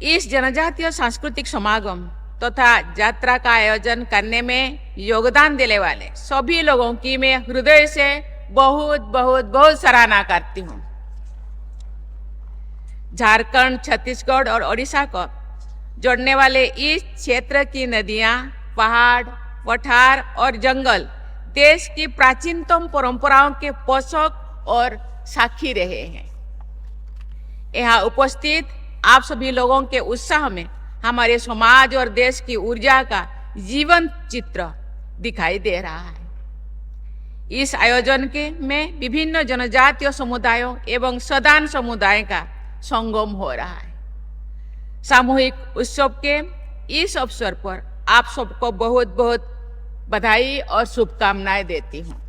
इस जनजातीय सांस्कृतिक समागम तथा यात्रा का आयोजन करने में योगदान देने वाले सभी लोगों की मैं हृदय से बहुत बहुत बहुत सराहना करती हूँ। झारखंड, छत्तीसगढ़ और ओडिशा को जोड़ने वाले इस क्षेत्र की नदियां, पहाड़, पठार और जंगल देश की प्राचीनतम परंपराओं के पोषक और साक्षी रहे हैं। यहाँ उपस्थित आप सभी लोगों के उत्साह में हमारे समाज और देश की ऊर्जा का जीवंत चित्र दिखाई दे रहा है। इस आयोजन के में विभिन्न जनजातीय समुदायों एवं सदान समुदाय का संगम हो रहा है। सामूहिक उत्सव के इस अवसर पर आप सबको बहुत बहुत बधाई और शुभकामनाएं देती हूँ।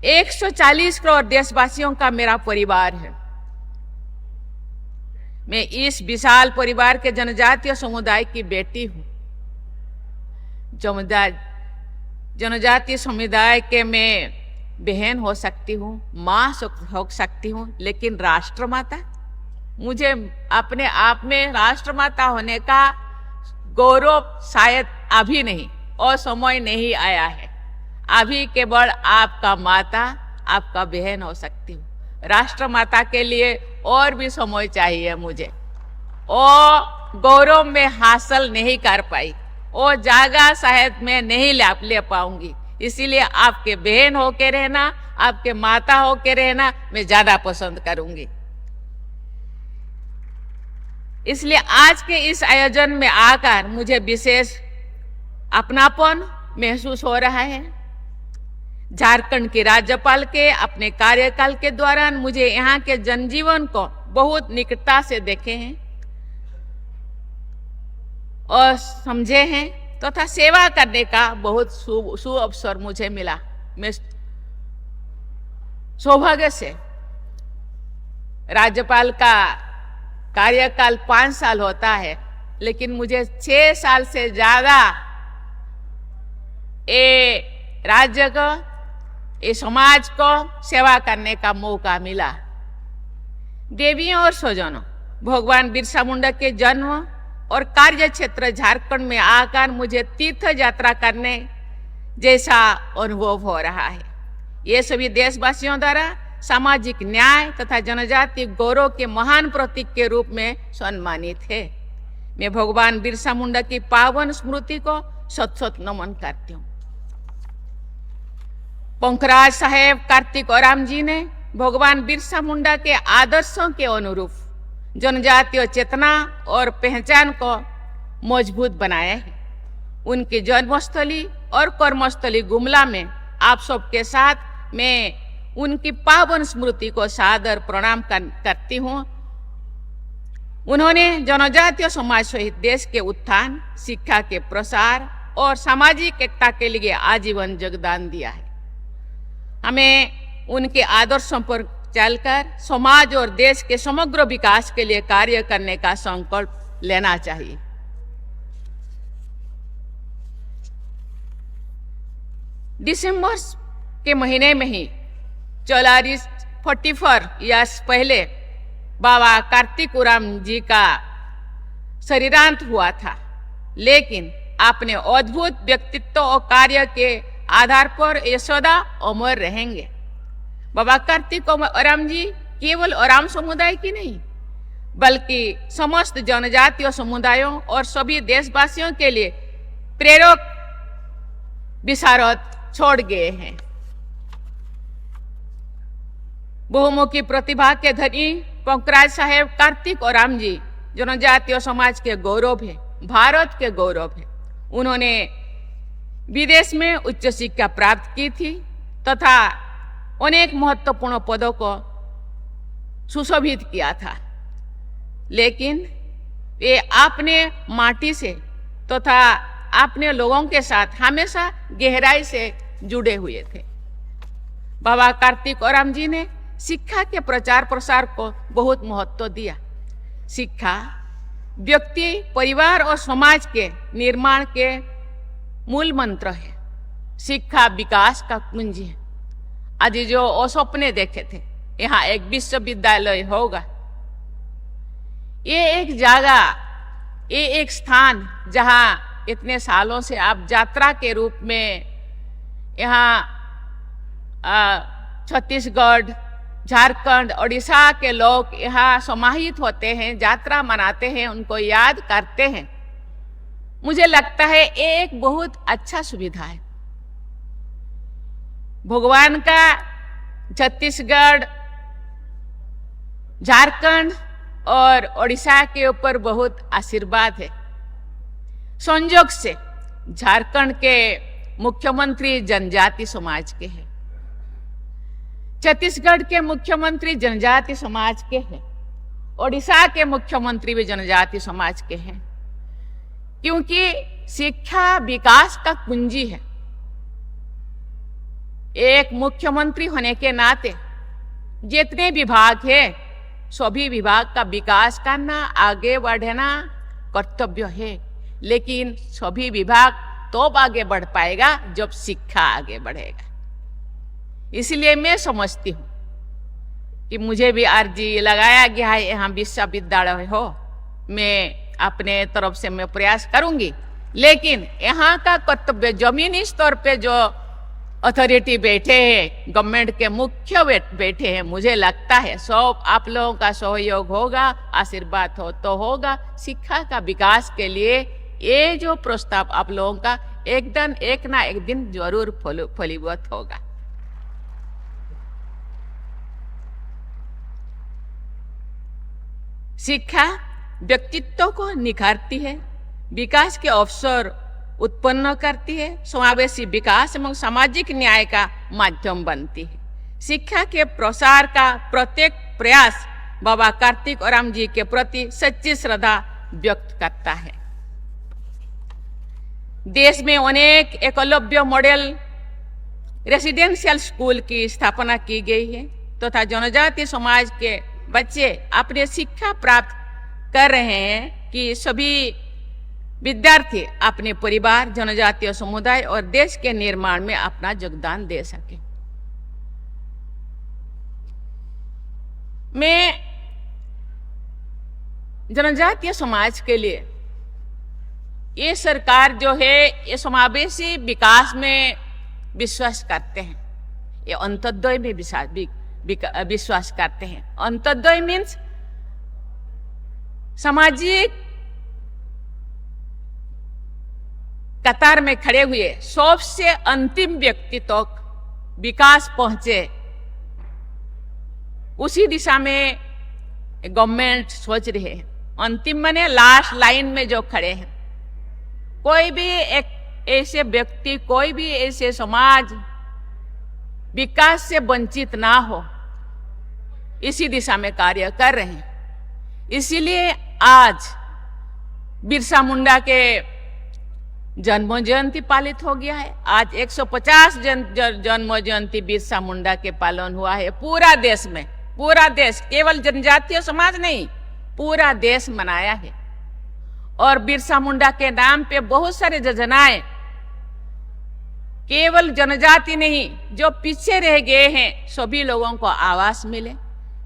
140 करोड़ देशवासियों का मेरा परिवार है। मैं इस विशाल परिवार के जनजातीय समुदाय की बेटी हूँ। जनजातीय समुदाय के मैं बहन हो सकती हूँ, माँ हो सकती हूँ, लेकिन राष्ट्रमाता, मुझे अपने आप में राष्ट्रमाता होने का गौरव शायद अभी नहीं और समय नहीं आया है। अभी केवल आपका माता, आपका बहन हो सकती हूँ। राष्ट्रमाता के लिए और भी समय चाहिए मुझे। और गौरव में हासिल नहीं कर पाई, और जगह शायद मैं नहीं ले पाऊंगी। इसीलिए आपके बहन होके रहना, आपके माता होके रहना मैं ज्यादा पसंद करूंगी। इसलिए आज के इस आयोजन में आकर मुझे विशेष अपनापन महसूस हो रहा है। झारखंड के राज्यपाल के अपने कार्यकाल के दौरान मुझे यहाँ के जनजीवन को बहुत निकटता से देखे हैं और समझे हैं, तथा सेवा करने का बहुत अवसर मुझे मिला। मैं सौभाग्य से राज्यपाल का कार्यकाल 5 साल होता है, लेकिन मुझे 6 साल से ज्यादा ये राज्य को, ये समाज को सेवा करने का मौका मिला। देवियों और स्वजनों, भगवान बिरसा मुंडा के जन्म और कार्य क्षेत्र झारखंड में आकर मुझे तीर्थ यात्रा करने जैसा अनुभव हो रहा है। ये सभी देशवासियों द्वारा सामाजिक न्याय तथा जनजातीय गौरव के महान प्रतीक के रूप में सम्मानित है। मैं भगवान बिरसा मुंडा की पावन स्मृति को सत सत नमन करती हूँ। पंखराज साहेब कार्तिक ओराम जी ने भगवान बिरसा मुंडा के आदर्शों के अनुरूप जनजातीय चेतना और पहचान को मजबूत बनाया है। उनकी जन्मस्थली और कर्मस्थली गुमला में आप सबके साथ मैं उनकी पावन स्मृति को सादर प्रणाम करती हूँ। उन्होंने जनजातीय समाज सहित देश के उत्थान, शिक्षा के प्रसार और सामाजिक एकता के लिए आजीवन योगदान दिया है। हमें उनके आदर्शों पर चलकर समाज और देश के समग्र विकास के लिए कार्य करने का संकल्प लेना चाहिए। दिसंबर के महीने में ही 44 इयर्स पहले बाबा कार्तिक ओराम जी का शरीरांत हुआ था, लेकिन अपने अद्भुत व्यक्तित्व और कार्य के आधार पर ये सदा अमर रहेंगे। बाबा कार्तिक ओराम जी केवल ओराम समुदाय की नहीं, बल्कि समस्त जनजातीय समुदायों और सभी देशवासियों के लिए प्रेरक विशारद छोड़ गए हैं। बहुमुखी प्रतिभा के धनी पंखराज साहेब कार्तिक ओराम जी जनजातीय समाज के गौरव है, भारत के गौरव है। उन्होंने विदेश में उच्च शिक्षा प्राप्त की थी तथा अनेक महत्वपूर्ण पदों को सुशोभित किया था, लेकिन वे अपने माटी से तथा अपने लोगों के साथ हमेशा गहराई से जुड़े हुए थे। बाबा कार्तिक ओराम जी ने शिक्षा के प्रचार प्रसार को बहुत महत्व दिया। शिक्षा व्यक्ति, परिवार और समाज के निर्माण के मूल मंत्र है। शिक्षा विकास का कुंजी है। आज जो सपने देखे थे यहाँ एक विश्वविद्यालय होगा, ये एक जगह, ये एक स्थान जहां इतने सालों से आप यात्रा के रूप में यहाँ छत्तीसगढ़, झारखंड, ओडिशा के लोग यहाँ समाहित होते हैं, यात्रा मनाते हैं, उनको याद करते हैं। मुझे लगता है ये एक बहुत अच्छा सुविधा है। भगवान का छत्तीसगढ़, झारखंड और ओडिशा के ऊपर बहुत आशीर्वाद है। संयोग से झारखंड के मुख्यमंत्री जनजाति समाज के हैं, छत्तीसगढ़ के मुख्यमंत्री जनजाति समाज के हैं, ओडिशा के मुख्यमंत्री भी जनजाति समाज के हैं, क्योंकि शिक्षा विकास का कुंजी है। एक मुख्यमंत्री होने के नाते जितने विभाग है, सभी विभाग का विकास करना, आगे बढ़ना कर्तव्य है। लेकिन सभी विभाग तो आगे बढ़ पाएगा जब शिक्षा आगे बढ़ेगा। इसलिए मैं समझती हूँ कि मुझे भी अर्जी लगाया गया है यहाँ विश्वविद्यालय हो, मैं अपने तरफ से मैं प्रयास करूंगी। लेकिन यहाँ का कर्तव्य, जमीनी स्तर पे जो अथॉरिटी बैठे हैं, गवर्नमेंट के मुख्य बैठे हैं, मुझे लगता है सब आप लोगों का सहयोग होगा, आशीर्वाद हो तो होगा। शिक्षा का विकास के लिए ये जो प्रस्ताव आप लोगों का एक ना एक दिन जरूर फलीभूत होगा। शिक्षा व्यक्तित्व को निखारती है, विकास के अवसर उत्पन्न करती है, समावेशी विकास एवं सामाजिक न्याय का माध्यम बनती है। शिक्षा के प्रसार का प्रत्येक प्रयास बाबा कार्तिक औराम जी के प्रति सच्ची श्रद्धा व्यक्त करता है। देश में अनेक एकलव्य मॉडल रेसिडेंशियल स्कूल की स्थापना की गई है तथा जनजातीय समाज के बच्चे अपने शिक्षा प्राप्त कर रहे हैं कि सभी विद्यार्थी अपने परिवार, जनजातीय समुदाय और देश के निर्माण में अपना योगदान दे सके। मैं जनजातीय समाज के लिए ये सरकार जो है ये समावेशी विकास में विश्वास करते हैं, ये अंत्योदय में विश्वास करते हैं। अंत्योदय मीन्स सामाजिक कतार में खड़े हुए सबसे अंतिम व्यक्ति तक विकास पहुंचे, उसी दिशा में गवर्नमेंट सोच रही है। अंतिम माने लास्ट लाइन में जो खड़े हैं, कोई भी एक ऐसे व्यक्ति, कोई भी ऐसे समाज विकास से वंचित ना हो, इसी दिशा में कार्य कर रहे हैं। इसीलिए आज बिरसा मुंडा के जन्म जयंती पालित हो गया है। आज 150 जन्म जयंती बिरसा मुंडा के पालन हुआ है पूरा देश में। पूरा देश, केवल जनजातीय समाज नहीं, पूरा देश मनाया है। और बिरसा मुंडा के नाम पे बहुत सारे योजनाएं, केवल जनजाति नहीं, जो पीछे रह गए हैं सभी लोगों को आवास मिले,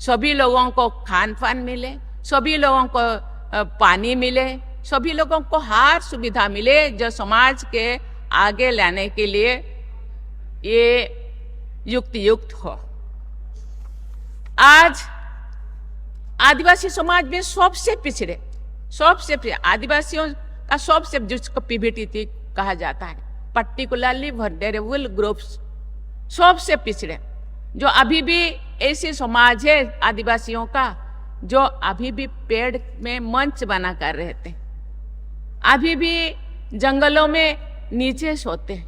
सभी लोगों को खान पान मिले, सभी लोगों को पानी मिले, सभी लोगों को हर सुविधा मिले जो समाज के आगे लाने के लिए ये युक्त हो। आज आदिवासी समाज में सबसे पिछड़े, आदिवासियों का सबसे, जिसको पीबीटी कहा जाता है, पर्टिकुलरली वल्नरेबल ग्रुप्स, सबसे पिछड़े, जो अभी भी ऐसे समाज है आदिवासियों का जो अभी भी पेड़ में मंच बना कर रहते हैं, अभी भी जंगलों में नीचे सोते हैं,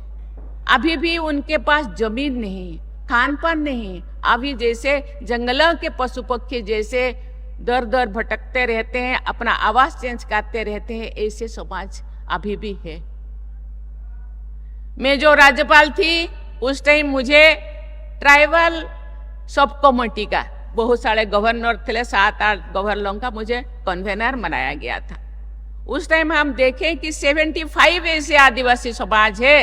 अभी भी उनके पास जमीन नहीं, खान पान नहीं, अभी जैसे जंगलों के पशु पक्षी जैसे दर दर भटकते रहते हैं, अपना आवास चेंज करते रहते हैं, ऐसे समाज अभी भी है। मैं जो राज्यपाल थी उस टाइम मुझे ट्राइबल सब कमेटी का बहुत सारे गवर्नर थे, 7-8 गवर्नरों का मुझे कन्वेनर बनाया गया था। उस टाइम हम देखें कि 75 ऐसे आदिवासी समाज है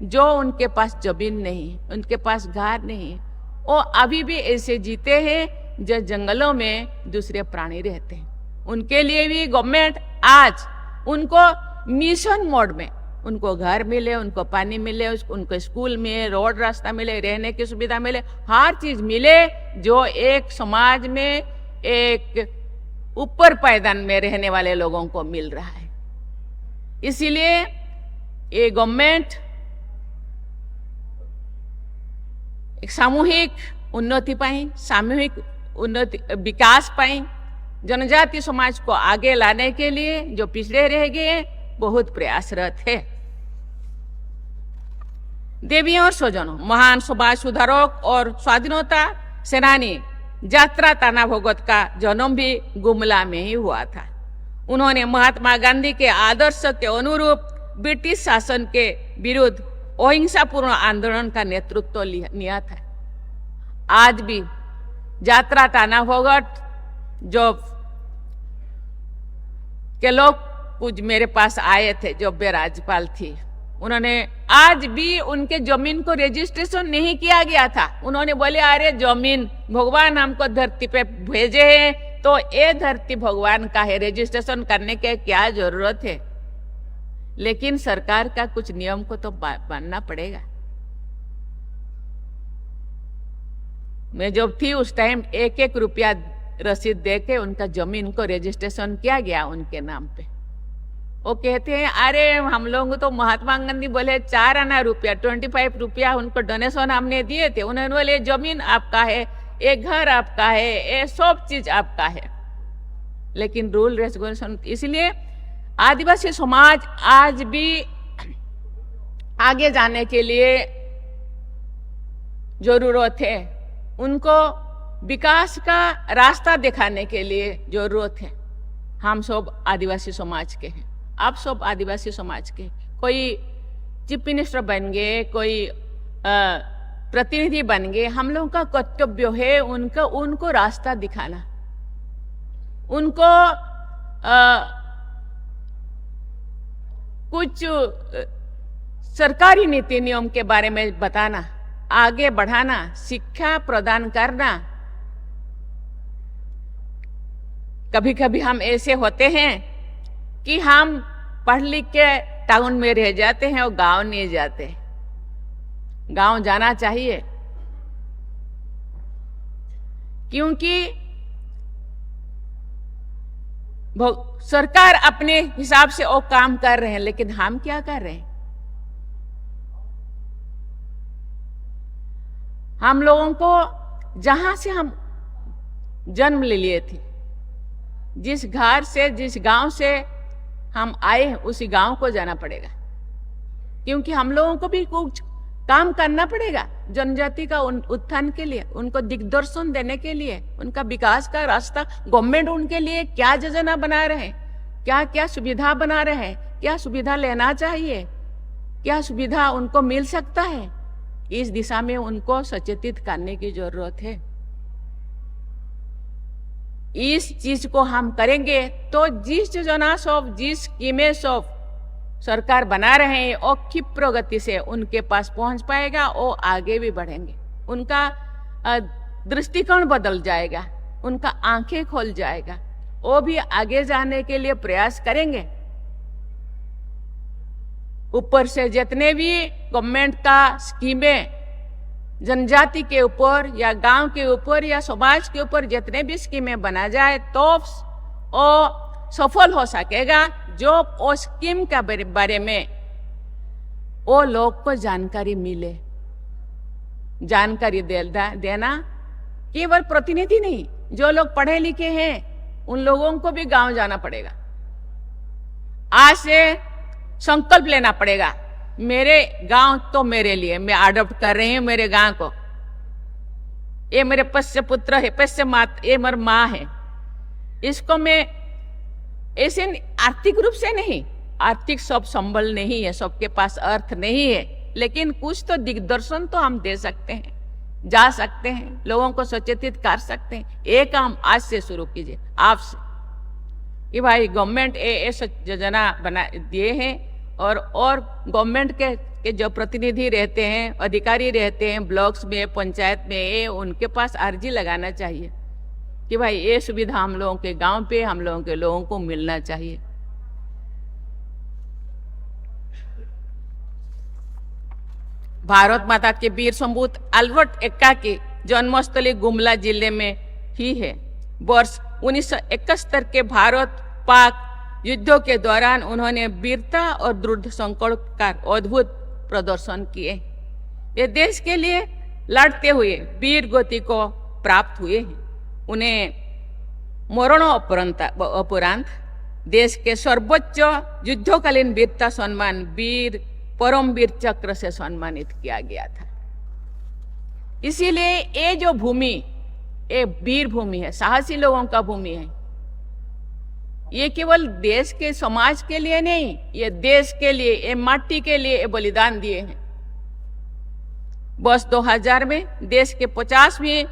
जो उनके पास जमीन नहीं, उनके पास घर नहीं, वो अभी भी ऐसे जीते हैं जो जंगलों में दूसरे प्राणी रहते हैं। उनके लिए भी गवर्नमेंट आज उनको मिशन मोड में, उनको घर मिले, उनको पानी मिले, उनको स्कूल में रोड रास्ता मिले, रहने की सुविधा मिले, हर चीज मिले जो एक समाज में एक ऊपर पायदान में रहने वाले लोगों को मिल रहा है। इसीलिए ये गवर्नमेंट एक सामूहिक उन्नति पाई, सामूहिक उन्नति विकास पाई, जनजाति समाज को आगे लाने के लिए जो पिछड़े रह गए बहुत प्रयासरत है। देवियों और स्वजनों, महान समाज सुधारक और स्वाधीनता सेनानी यात्रा ताना भगत का जन्म भी गुमला में ही हुआ था। उन्होंने महात्मा गांधी के आदर्श के अनुरूप ब्रिटिश शासन के विरुद्ध अहिंसापूर्ण आंदोलन का नेतृत्व लिया था। आज भी यात्रा ताना भगत जो के लोग कुछ मेरे पास आए थे जब वे राज्यपाल थी, उन्होंने आज भी उनके जमीन को रजिस्ट्रेशन नहीं किया गया था। उन्होंने बोले अरे जमीन भगवान हमको धरती पे भेजे हैं तो ये धरती भगवान का है, रजिस्ट्रेशन करने के क्या जरूरत है। लेकिन सरकार का कुछ नियम को तो मानना पड़ेगा। मैं जब थी उस टाइम 1-1 रुपया रसीद देके उनका जमीन को रजिस्ट्रेशन किया गया उनके नाम पे। वो कहते हैं अरे हम लोग तो महात्मा गांधी बोले 4 आना रुपया 25 रुपया उनको डोनेशन हमने दिए थे। उन्होंने बोले जमीन आपका है, एक घर आपका है, ये सब चीज आपका है। लेकिन रूल रेगुलेशन, इसलिए आदिवासी समाज आज भी आगे जाने के लिए जरूरत है, उनको विकास का रास्ता दिखाने के लिए जरूरत है। हम सब आदिवासी समाज के हैं, आप सब आदिवासी समाज के, कोई चीफ मिनिस्टर बन गए, कोई प्रतिनिधि बन गए, हम लोगों का कर्तव्य है उनको रास्ता दिखाना, उनको कुछ सरकारी नीति नियम के बारे में बताना, आगे बढ़ाना, शिक्षा प्रदान करना। कभी कभी हम ऐसे होते हैं कि हम पढ़ लिख के टाउन में रह जाते हैं और गांव नहीं जाते। गांव जाना चाहिए, क्योंकि सरकार अपने हिसाब से वो काम कर रहे हैं, लेकिन हम क्या कर रहे हैं? हम लोगों को जहां से हम जन्म ले लिए थे, जिस घर से, जिस गांव से हम आए उसी गांव को जाना पड़ेगा, क्योंकि हम लोगों को भी कुछ काम करना पड़ेगा जनजाति का उत्थान के लिए, उनको दिग्दर्शन देने के लिए, उनका विकास का रास्ता। गवर्नमेंट उनके लिए क्या योजना बना रहे हैं, क्या क्या सुविधा बना रहे हैं, क्या सुविधा लेना चाहिए, क्या सुविधा उनको मिल सकता है, इस दिशा में उनको सचेतित करने की जरूरत है। इस चीज को हम करेंगे तो जिस योजना सब, जिस स्कीमें सब सरकार बना रहे हैं वो क्षिप्र गति से उनके पास पहुंच पाएगा, वो आगे भी बढ़ेंगे, उनका दृष्टिकोण बदल जाएगा, उनका आंखें खोल जाएगा, वो भी आगे जाने के लिए प्रयास करेंगे। ऊपर से जितने भी गवर्नमेंट का स्कीमें जनजाति के ऊपर या गांव के ऊपर या समाज के ऊपर जितने भी स्कीमें बना जाए तो वो सफल हो सकेगा, जो वो स्कीम का बारे में वो लोग को जानकारी मिले। जानकारी देना केवल प्रतिनिधि नहीं, जो लोग पढ़े लिखे हैं उन लोगों को भी गांव जाना पड़ेगा। आज से संकल्प लेना पड़ेगा, मेरे गांव तो मेरे लिए, मैं अडॉप्ट कर रही हूं मेरे गांव को, ये मेरे पश्य पुत्र है, पश्य माता, ये मेरी माँ है, इसको मैं ऐसे आर्थिक रूप से नहीं, आर्थिक सब संबल नहीं है, सबके पास अर्थ नहीं है, लेकिन कुछ तो दिग्दर्शन तो हम दे सकते हैं, जा सकते हैं, लोगों को सचेतित कर सकते हैं। ये काम आज से शुरू कीजिए आपसे कि भाई गवर्नमेंट ऐसा योजना बना दिए हैं, और गवर्नमेंट के जो प्रतिनिधि रहते हैं, अधिकारी रहते हैं ब्लॉक्स में, पंचायत में, ये उनके पास अर्जी लगाना चाहिए कि भाई ये सुविधा हम लोगों के गांव पे हम लोगों के लोगों को मिलना चाहिए। भारत माता के वीर संपूत अल्बर्ट एक्का की जन्मस्थली गुमला जिले में ही है। वर्ष 1971 के भारत पाक युद्धों के दौरान उन्होंने वीरता और दृढ़ संकल्प का अद्भुत प्रदर्शन किए। ये देश के लिए लड़ते हुए वीर गति को प्राप्त हुए हैं। उन्हें मरणोपरांत देश के सर्वोच्च युद्धकालीन वीरता सम्मान वीर परमवीर चक्र से सम्मानित किया गया था। इसीलिए ये जो भूमि ये वीर भूमि है, साहसी लोगों का भूमि है। ये केवल देश के समाज के लिए नहीं, ये देश के लिए, ये माटी के लिए ये बलिदान दिए हैं। वर्ष 2000 में देश के 50वें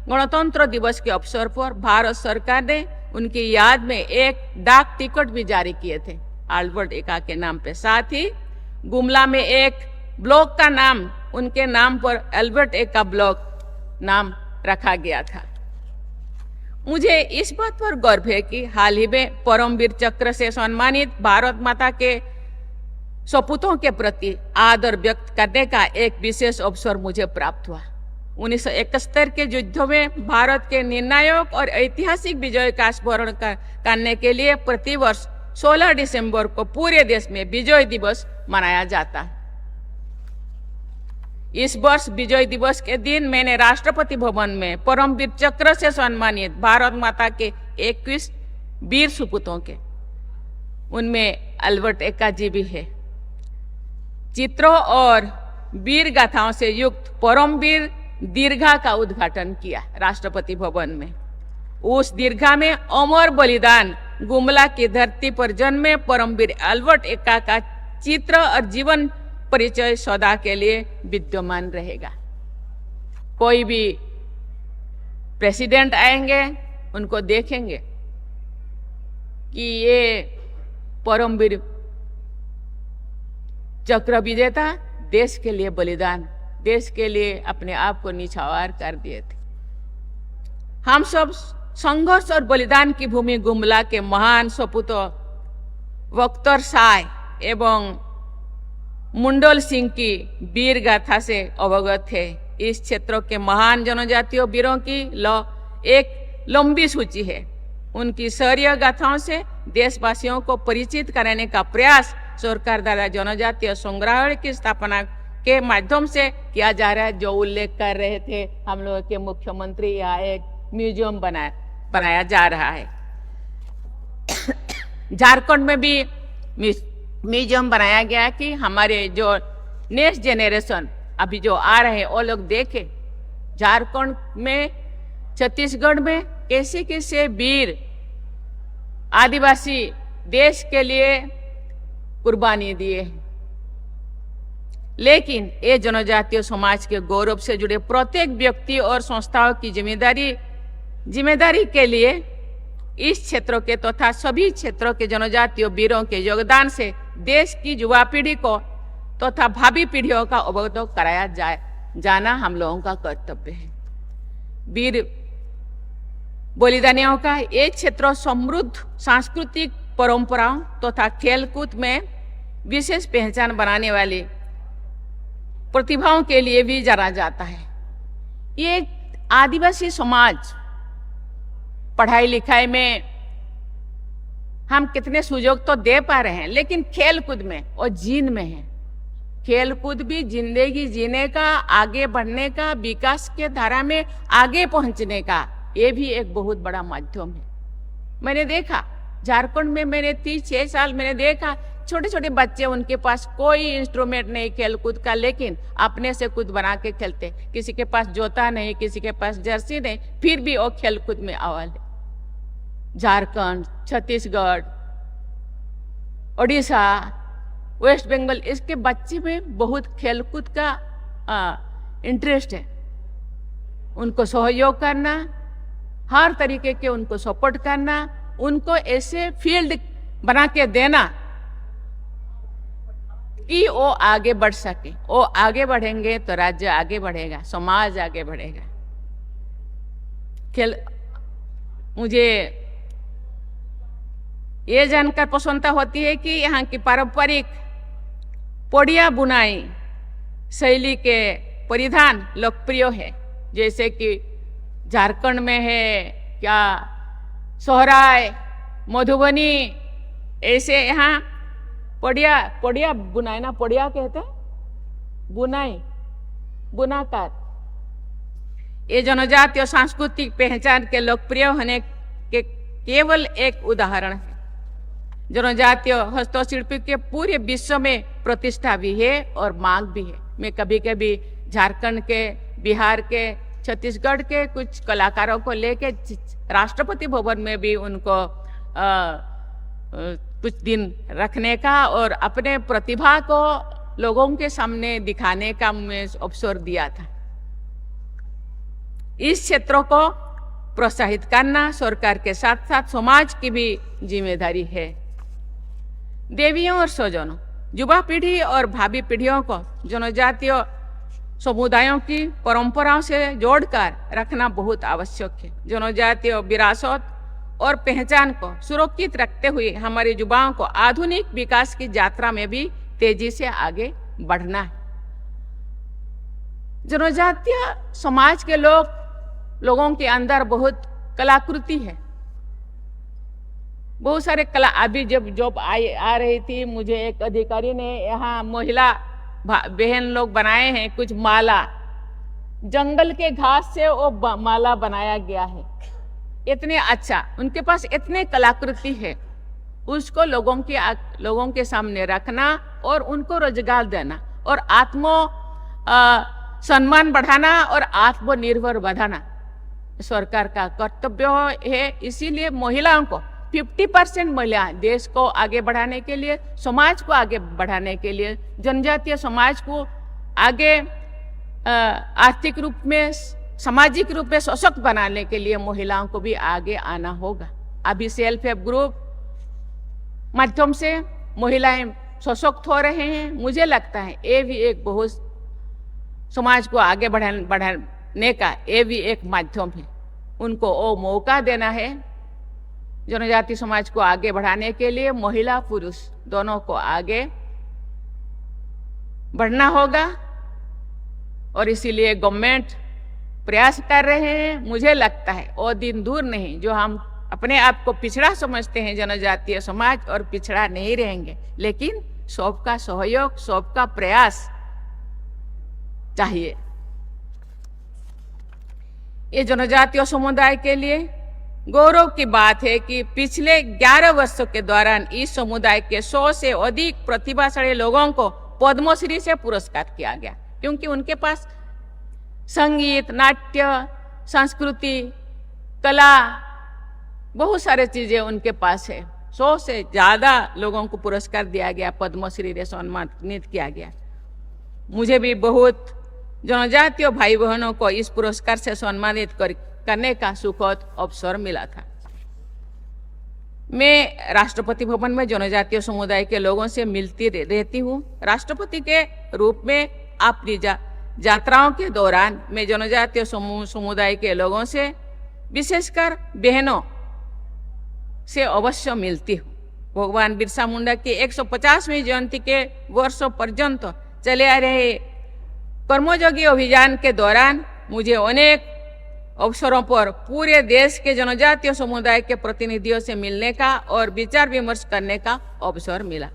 गणतंत्र दिवस के अवसर पर भारत सरकार ने उनकी याद में एक डाक टिकट भी जारी किए थे अल्बर्ट एक्का के नाम पे। साथ ही गुमला में एक ब्लॉक का नाम उनके नाम पर अल्बर्ट एक्का ब्लॉक नाम रखा गया था। मुझे इस बात पर गर्व है कि हाल ही में परमवीर चक्र से सम्मानित भारत माता के सपूतों के प्रति आदर व्यक्त करने का एक विशेष अवसर मुझे प्राप्त हुआ। 1971 के युद्धों में भारत के निर्णायक और ऐतिहासिक विजय का स्मरण करने के लिए प्रतिवर्ष 16 दिसंबर को पूरे देश में विजय दिवस मनाया जाता है। इस वर्ष विजय दिवस के दिन मैंने राष्ट्रपति भवन में परमवीर चक्र से सम्मानित भारत माता के 21 वीर सुपूतों के, उनमें अल्बर्ट एक्का जी भी है, चित्रों और वीर गाथाओं से युक्त परमवीर दीर्घा का उद्घाटन किया राष्ट्रपति भवन में। उस दीर्घा में अमर बलिदान गुमला की धरती पर जन्मे परमवीर अल्बर्ट एक्का का चित्र और जीवन परिचय सदा के लिए विद्यमान रहेगा। कोई भी प्रेसिडेंट आएंगे उनको देखेंगे कि ये परमवीर चक्र विजेता देश के लिए बलिदान, देश के लिए अपने आप को निछावर कर दिए थे। हम सब संघर्ष और बलिदान की भूमि गुमला के महान सपूतों वक्तर साय एवं मुंडल सिंह की वीर गाथा से अवगत है। इस क्षेत्रों के महान जनजातीय वीरों की एक लंबी सूची है। उनकी शौर्य गाथाओं से देशवासियों को परिचित कराने का प्रयास सरकार द्वारा जनजातीय संग्रहालय की स्थापना के माध्यम से किया जा रहा है, जो उल्लेख कर रहे थे हम लोग के मुख्यमंत्री। यहाँ एक म्यूजियम बनाया जा रहा है। झारखंड में भी म्यूजियम बनाया गया कि हमारे जो नेक्स्ट जेनरेशन अभी जो आ रहे हैं वो लोग देखे झारखंड में, छत्तीसगढ़ में कैसे कैसे वीर आदिवासी देश के लिए कुर्बानी दिए। लेकिन ये जनजातीय समाज के गौरव से जुड़े प्रत्येक व्यक्ति और संस्थाओं की जिम्मेदारी के लिए इस क्षेत्रों के तथा सभी क्षेत्रों के जनजातीय वीरों के योगदान से देश की युवा पीढ़ी को तथा भावी पीढ़ियों का अवगत कराया जाना हम लोगों का कर्तव्य है। वीर बलिदानियों का एक क्षेत्र समृद्ध सांस्कृतिक परंपराओं तथा खेलकूद में विशेष पहचान बनाने वाली प्रतिभाओं के लिए भी जाना जाता है। ये आदिवासी समाज पढ़ाई लिखाई में हम कितने सुयोग तो दे पा रहे हैं, लेकिन खेलकूद में और जीन में है। खेलकूद भी जिंदगी जीने का, आगे बढ़ने का, विकास के धारा में आगे पहुंचने का, ये भी एक बहुत बड़ा माध्यम है। मैंने देखा झारखंड में, मैंने 36 साल मैंने देखा छोटे छोटे बच्चे, उनके पास कोई इंस्ट्रूमेंट नहीं खेलकूद का, लेकिन अपने से कुछ बना के खेलते। किसी के पास जूता नहीं, किसी के पास जर्सी नहीं, फिर भी वो खेलकूद में अव्वल है। झारखंड, छत्तीसगढ़, उड़ीसा, वेस्ट बंगाल, इसके बच्चे में बहुत खेलकूद का इंटरेस्ट है। उनको सहयोग करना, हर तरीके के उनको सपोर्ट करना, उनको ऐसे फील्ड बना के देना कि वो आगे बढ़ सके। वो आगे बढ़ेंगे तो राज्य आगे बढ़ेगा, समाज आगे बढ़ेगा। मुझे ये जानकर प्रसन्नता होती है कि यहाँ की पारंपरिक पोड़िया बुनाई शैली के परिधान लोकप्रिय है, जैसे कि झारखंड में है क्या सोहराय, मधुबनी, ऐसे यहाँ पोड़िया बुनाई ना, पोड़िया कहते हैं बुनाई, बुनाकार। ये जनजातीय सांस्कृतिक पहचान के लोकप्रिय होने के केवल एक उदाहरण है। जनजातीय हस्तशिल्प के पूरे विश्व में प्रतिष्ठा भी है और मांग भी है। मैं कभी कभी झारखंड के, बिहार के, छत्तीसगढ़ के कुछ कलाकारों को लेके राष्ट्रपति भवन में भी उनको कुछ दिन रखने का और अपने प्रतिभा को लोगों के सामने दिखाने का मैं अवसर दिया था। इस क्षेत्रों को प्रोत्साहित करना सरकार के साथ साथ समाज की भी जिम्मेदारी है। देवियों और स्वजनों, युवा पीढ़ी और भावी पीढ़ियों को जनजातीय समुदायों की परंपराओं से जोड़कर रखना बहुत आवश्यक है। जनजातीय विरासत और पहचान को सुरक्षित रखते हुए हमारे युवाओं को आधुनिक विकास की यात्रा में भी तेजी से आगे बढ़ना है। जनजातीय समाज के लोगों के अंदर बहुत कलाकृति है, बहुत सारे कला। अभी जब आ रही थी, मुझे एक अधिकारी ने यहाँ महिला बहन लोग बनाए हैं कुछ माला, जंगल के घास से वो माला बनाया गया है। इतने अच्छा, उनके पास इतने कलाकृति है, उसको लोगों के सामने रखना और उनको रोजगार देना और सम्मान बढ़ाना और आत्मनिर्भर बढ़ाना सरकार का कर्तव्य है। इसीलिए महिलाओं को 50% महिला देश को आगे बढ़ाने के लिए, समाज को आगे बढ़ाने के लिए, जनजातीय समाज को आगे आर्थिक रूप में, सामाजिक रूप में सशक्त बनाने के लिए महिलाओं को भी आगे आना होगा। अभी सेल्फ हेल्प ग्रुप माध्यम से महिलाएं सशक्त हो रहे हैं। मुझे लगता है ये भी एक बहुत समाज को आगे बढ़ाने का ये भी एक माध्यम है। उनको वो मौका देना है। जनजाति समाज को आगे बढ़ाने के लिए महिला पुरुष दोनों को आगे बढ़ना होगा और इसीलिए गवर्नमेंट प्रयास कर रहे हैं। मुझे लगता है वो दिन दूर नहीं जो हम अपने आप को पिछड़ा समझते हैं जनजातीय समाज, और पिछड़ा नहीं रहेंगे, लेकिन सबका सहयोग, सबका प्रयास चाहिए। ये जनजातीय समुदाय के लिए गौरव की बात है कि पिछले 11 वर्षों के दौरान इस समुदाय के 100 से अधिक प्रतिभाशाली लोगों को पद्मश्री से पुरस्कार किया गया, क्योंकि उनके पास संगीत, नाट्य, संस्कृति, कला, बहुत सारे चीजें उनके पास है। 100 से ज्यादा लोगों को पुरस्कार दिया गया, पद्मश्री से सम्मानित किया गया। मुझे भी बहुत जनजातीय भाई बहनों को इस पुरस्कार से सम्मानित करने का सुखद अवसर मिला था। मैं राष्ट्रपति भवन में जनजातीय समुदाय के लोगों से मिलती रहती हूँ। राष्ट्रपति के रूप में अपनी यात्राओं के दौरान मैं जनजातीय समुदाय के लोगों से, विशेषकर बहनों से अवश्य मिलती हूँ। भगवान बिरसा मुंडा की 150वीं जयंती के वर्षों पर्यंत चले आ रहे कर्मयोगी अभियान के दौरान मुझे अनेक अवसरों पर पूरे देश के जनजातीय समुदाय के प्रतिनिधियों से मिलने का और विचार विमर्श करने का अवसर मिला।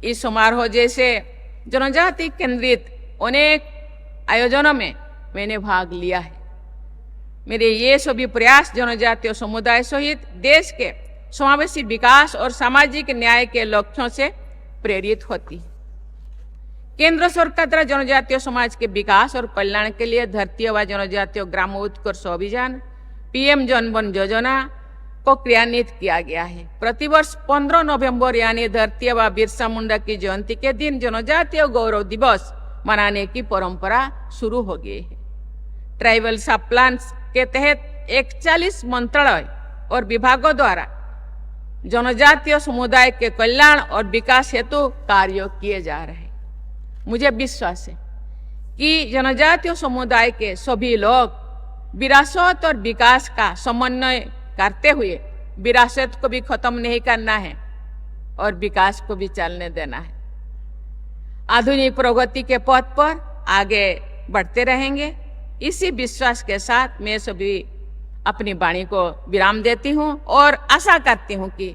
इस समारोह जैसे जनजाति केंद्रित अनेक आयोजनों में मैंने भाग लिया है। मेरे ये सभी प्रयास जनजातीय समुदाय सहित देश के समावेशी विकास और सामाजिक न्याय के लक्ष्यों से प्रेरित होती है। केंद्र सरकार द्वारा जनजातीय समाज के विकास और कल्याण के लिए धरती आबा जनजातीय ग्राम उत्कर्ष अभियान PM जनधन योजना को क्रियान्वित किया गया है। प्रतिवर्ष 15 नवंबर यानी धरती आबा बिरसा मुंडा की जयंती के दिन जनजातीय गौरव दिवस मनाने की परंपरा शुरू हो गई है। ट्राइबल सब प्लान के तहत 41 मंत्रालय और विभागों द्वारा जनजातीय समुदाय के कल्याण और विकास हेतु कार्य किए जा रहे हैं। मुझे विश्वास है कि जनजातीय समुदाय के सभी लोग विरासत और विकास का समन्वय करते हुए विरासत को भी खत्म नहीं करना है और विकास को भी चलने देना है। आधुनिक प्रगति के पथ पर आगे बढ़ते रहेंगे। इसी विश्वास के साथ मैं सभी अपनी वाणी को विराम देती हूँ और आशा करती हूँ कि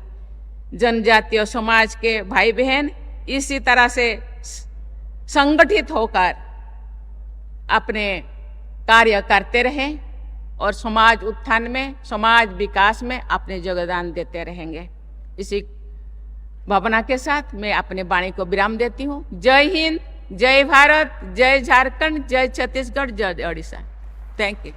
जनजातीय समाज के भाई बहन इसी तरह से संगठित होकर अपने कार्य करते रहें और समाज उत्थान में, समाज विकास में अपने योगदान देते रहेंगे। इसी भावना के साथ मैं अपने वाणी को विराम देती हूँ। जय हिंद, जय भारत, जय झारखंड, जय छत्तीसगढ़, जय ओडिशा। Thank you.